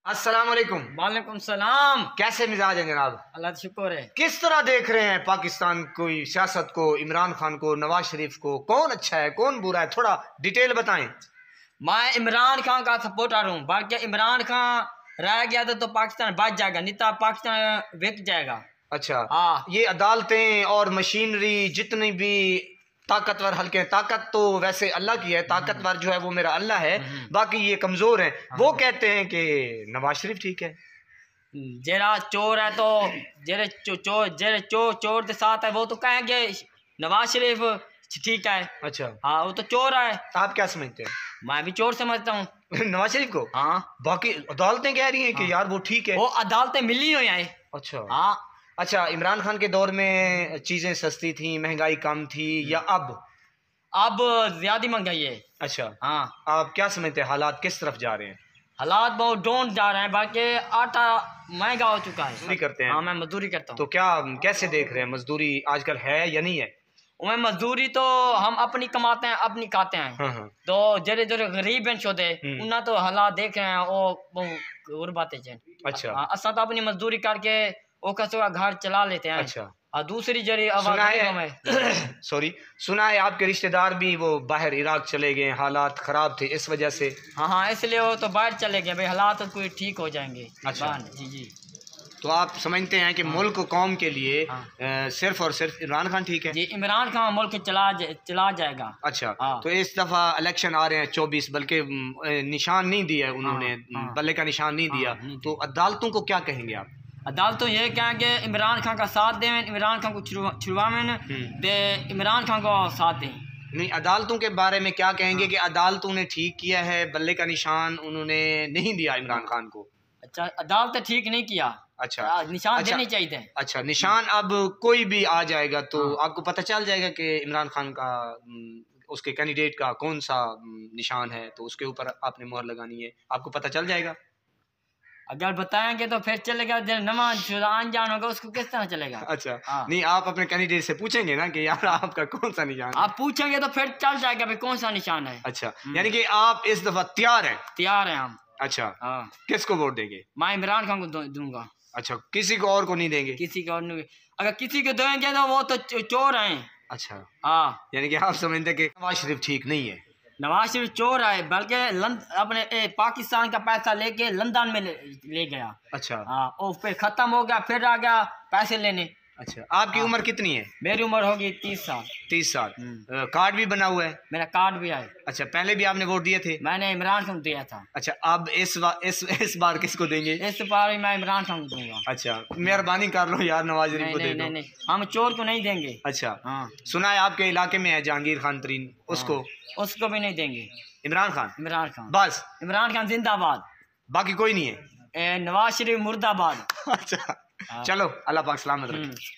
अस्सलाम वालेकुम। वालेकुम सलाम। कैसे मिजाज है जनाब? अल्लाह का शुक्र है। किस तरह देख रहे हैं पाकिस्तान की सियासत को, इमरान खान को, नवाज शरीफ को? कौन अच्छा है कौन बुरा है, थोड़ा डिटेल बताएं। मैं इमरान खान का सपोर्टर हूँ, बल्कि इमरान खान रह गया तो पाकिस्तान बच जाएगा, नहीं तो पाकिस्तान बिक जाएगा। अच्छा, हाँ, ये अदालतें और मशीनरी जितनी भी ताकतवर हल्के हैं, ताकत तो वैसे अल्लाह की है, ताकतवर जो है वो मेरा अल्लाह है, बाकी ये कमजोर हैं। वो कहते हैं कि नवाज शरीफ ठीक है। जेरा चोर है तो चोर के साथ है वो तो कहेंगे नवाज शरीफ ठीक है। अच्छा, हाँ, वो तो चोर है। आप क्या समझते हैं? मैं भी चोर समझता हूँ नवाज शरीफ को। हाँ, बाकी अदालतें कह रही हैं कि यार वो ठीक है। वो अदालतें मिली हुई हैं। अच्छा हाँ, अच्छा, इमरान खान के दौर में चीजें सस्ती थी, महंगाई कम थी, या अब ज्यादा महंगाई है। अच्छा, हाँ, आप क्या समझते हैं हालात किस तरफ जा रहे हैं? हालात बहुत डाउन जा रहे हैं, बल्कि आटा महंगा हो चुका है। मजदूरी करते हैं? हाँ, मैं मजदूरी करता हूँ। तो क्या कैसे देख रहे हैं, मजदूरी आजकल है या नहीं है? मैं मजदूरी तो हम अपनी कमाते हैं, अपनी खाते हैं। हाँ हाँ। तो जेरे जेरे गरीब हैं छोटे, उन्हें तो हालात देख रहे हैं वो और बातें हैं। अच्छा असा तो अपनी मजदूरी करके वो कसो घर चला लेते हैं। अच्छा, और दूसरी जरी सुना आवाज है सॉरी, सुना है आपके रिश्तेदार भी वो बाहर इराक चले गए, हालात खराब थे इस वजह से। हाँ, इसलिए वो तो बाहर चले गए भाई, हालात तो कोई ठीक हो जाएंगे। अच्छा। जी जी। तो आप समझते हैं कि मुल्क कौम के लिए सिर्फ और सिर्फ इमरान खान ठीक है? जी, इमरान खान मुल्क चला जाएगा। अच्छा, हाँ। तो इस दफा इलेक्शन आ रहे हैं 24, बल्कि निशान नहीं दिया उन्होंने, बल्ले का निशान नहीं दिया। तो अदालतों को क्या कहेंगे आप? अदालत तो ये कहेंगे इमरान खान का साथ दें, इमरान खान को छुड़वावें दे, इमरान खान को साथ दें। नहीं, अदालतों के बारे में क्या कहेंगे कि अदालतों ने ठीक किया है, बल्ले का निशान उन्होंने नहीं दिया इमरान खान को? अच्छा, अदालत ने ठीक नहीं किया। अच्छा, निशान देने चाहिए। अच्छा, निशान अब कोई भी आ जाएगा तो आपको पता चल जाएगा कि इमरान खान का उसके कैंडिडेट का कौन सा निशान है, तो उसके ऊपर आपने मोहर लगानी है, आपको पता चल जाएगा। अगर बताएंगे तो फिर चलेगा, जो नवा अनजान होगा उसको किस तरह चलेगा। अच्छा, नहीं, आप अपने कैंडिडेट से पूछेंगे ना कि यार आपका कौन सा निशान है? आप पूछेंगे तो फिर चल जाएगा भाई कौन सा निशान है। अच्छा, यानी कि आप इस दफा तैयार हैं? तैयार हैं हम। अच्छा, हाँ, किसको वोट देंगे? मैं इमरान खान को दूंगा। अच्छा, किसी को और को नहीं देंगे? किसी को और नहीं। अगर किसी को देंगे तो वो तो चोर हैं। अच्छा, हाँ, यानी कि आप समझते हैं कि नवाज शरीफ ठीक नहीं है? नवाज शरीफ चोर है, बल्कि अपने पाकिस्तान का पैसा लेके लंदन में ले गया। अच्छा। हाँ, और फिर खत्म हो गया, फिर आ गया पैसे लेने। अच्छा, आपकी उम्र कितनी है? मेरी उम्र होगी 30 साल। 30 साल। कार्ड भी बना हुआ है? मेरा कार्ड भी है। अच्छा, पहले भी आपने वोट दिए थे? मैंने इमरान खान को दिया था। अच्छा, अब इस बार किसको देंगे? इस बार मैं इमरान खान को दूंगा। अच्छा, मेहरबानी कर लो यार, नवाज शरीफ को दे दो। नहीं, हम चोर को नहीं देंगे। अच्छा। हाँ, सुना है आपके इलाके में है जहांगीर खान तरीन, उसको भी नहीं देंगे। इमरान खान? इमरान खान बस? इमरान खान जिंदाबाद, बाकी कोई नहीं है? नवाज शरीफ मुर्दाबाद। अच्छा, चलो, अल्लाह पाक सलामत रखे।